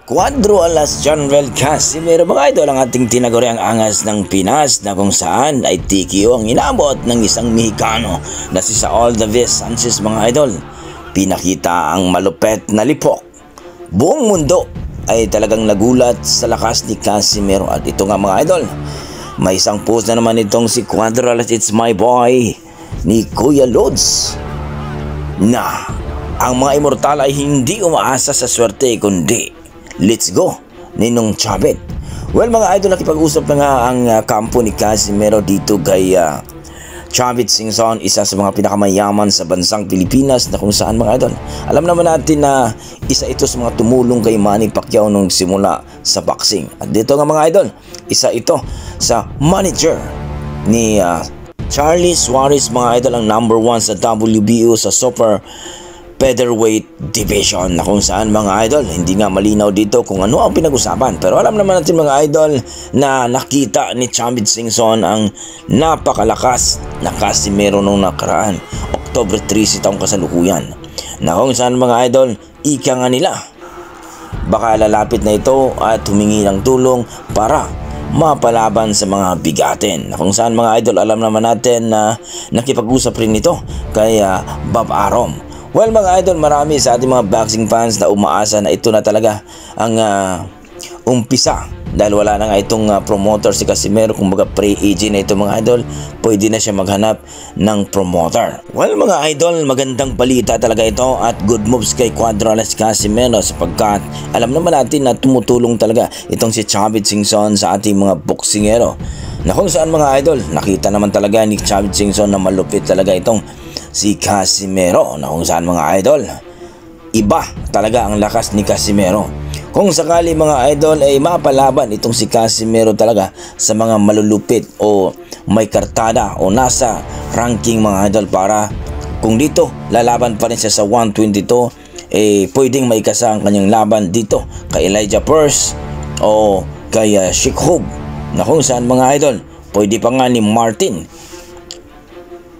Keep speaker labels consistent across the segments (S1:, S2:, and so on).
S1: Cuadro alas Jonvel Casimero mga idol ang ating tinaguriang angas ng Pinas na kung saan ay TKO ang inabot ng isang Mexicano na si Saul Davis Sanchez mga idol. Pinakita ang malupet na lipok. Buong mundo ay talagang nagulat sa lakas ni Casimero at ito nga mga idol. May isang post na naman itong si Cuadro alas It's My Boy ni Kuya Lods na ang mga immortal ay hindi umaasa sa swerte kundi let's go, Ninong Chavit. Well mga idol, nakipag-usap na nga ang kampo ni Casimero dito kay Chavit Singson, isa sa mga pinakamayaman sa bansang Pilipinas na kung saan mga idol. Alam naman natin na isa ito sa mga tumulong kay Manny Pacquiao nung simula sa boxing. At dito nga mga idol, isa ito sa manager ni Charlie Suarez mga idol, ang number 1 sa WBO sa super featherweight division na kung saan mga idol hindi nga malinaw dito kung ano ang pinag-usapan, pero alam naman natin mga idol na nakita ni Chavit Singson ang napakalakas na Casimero nung nakaraan October 3 taong kasalukuyan na kung saan mga idol ika nga nila baka lalapit na ito at humingi ng tulong para mapalaban sa mga bigatin na kung saan mga idol alam naman natin na nakipag-usap rin ito kay Bob Arum. Well mga idol, marami sa ating mga boxing fans na umaasa na ito na talaga ang umpisa dahil wala na nga itong promoter si Casimero, kumbaga pre-agent na ito mga idol, pwede na siya maghanap ng promoter. Well mga idol, magandang balita talaga ito at good moves kay Cuadro alas Casimero sapagkat alam naman natin na tumutulong talaga itong si Chavit Singson sa ating mga boksingero na kung saan mga idol, nakita naman talaga ni Chavit Singson na malupit talaga itong si Casimero na kung saan mga idol iba talaga ang lakas ni Casimero. Kung sakali mga idol ay mapalaban itong si Casimero talaga sa mga malulupit o may kartada o nasa ranking mga idol para kung dito lalaban pa rin siya sa 122 pwedeng maikasa ang kanyang laban dito kay Elijah Purse o kay Sheik Hub na kung saan mga idol pwede pa nga ni Martin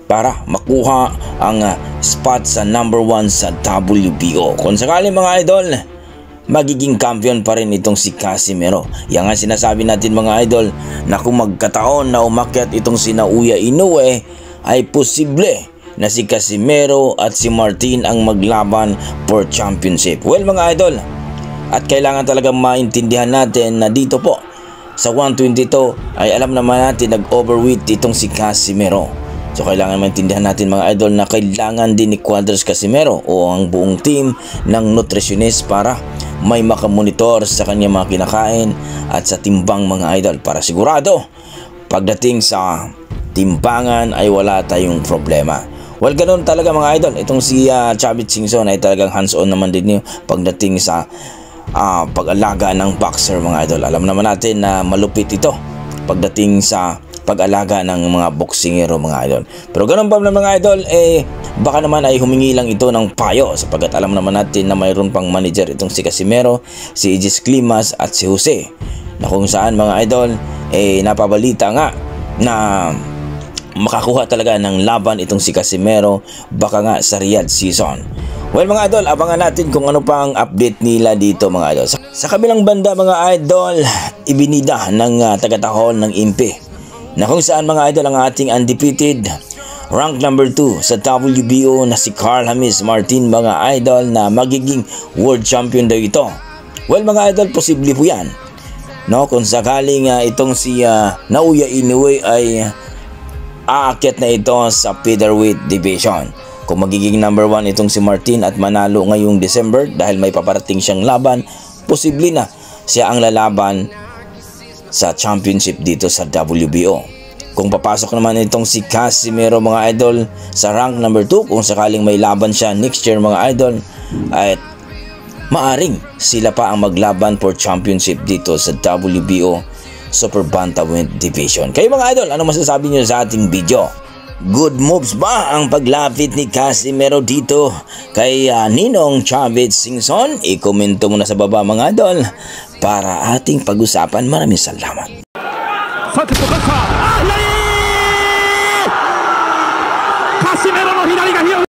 S1: para makuha ang spot sa number 1 sa WBO. Kung sakali mga idol, magiging champion pa rin itong si Casimero. Yan nga sinasabi natin mga idol na kung magkataon na umakyat itong si Naoya Inoue ay posible na si Casimero at si Martin ang maglaban for championship. Well mga idol, at kailangan talaga maintindihan natin na dito po sa 122 ay alam naman natin nag-overweight itong si Casimero. So kailangan maintindihan natin mga idol na kailangan din ni Cuadros Casimero o ang buong team ng nutritionist para may makamonitor sa kanya mga kinakain at sa timbang mga idol para sigurado pagdating sa timbangan ay wala tayong problema. Well ganoon talaga mga idol, itong si Chavit Singson ay talagang hands-on naman din pagdating sa pag-alaga ng boxer mga idol. Alam naman natin na malupit ito pagdating sa pag-alaga ng mga boksingero mga idol. Pero ganun pa mga idol, baka naman ay humingi lang ito ng payo sapagkat alam naman natin na mayroon pang manager itong si Casimero, si Aegis Climas at si Jose na kung saan mga idol, napabalita nga na makakuha talaga ng laban itong si Casimero baka nga sa Riyadh season. Well mga idol, abangan natin kung ano pang update nila dito mga idol. Sa kabilang banda mga idol, ibinida ng tagatahol ng INPE na kung saan mga idol ang ating undefeated rank number 2 sa WBO na si Carl Hamis Martin mga idol na magiging world champion daw ito. Well mga idol, posible po yan no, kung sakaling itong si Naoya Inoue ay aakyat na ito sa featherweight division. Kung magiging number 1 itong si Martin at manalo ngayong December dahil may paparating siyang laban, posible na siya ang lalaban sa championship dito sa WBO. Kung papasok naman itong si Casimero mga idol sa rank number 2, kung sakaling may laban siya next year mga idol, at maaring sila pa ang maglaban for championship dito sa WBO Super Bantamweight Division. Kayo mga idol, ano masasabi nyo sa ating video? Good moves ba ang paglapit ni Casimero dito kay Ninong Chavit Singson? I-komento mo na sa baba mga idol para ating pag-usapan. Maraming salamat. Casimero no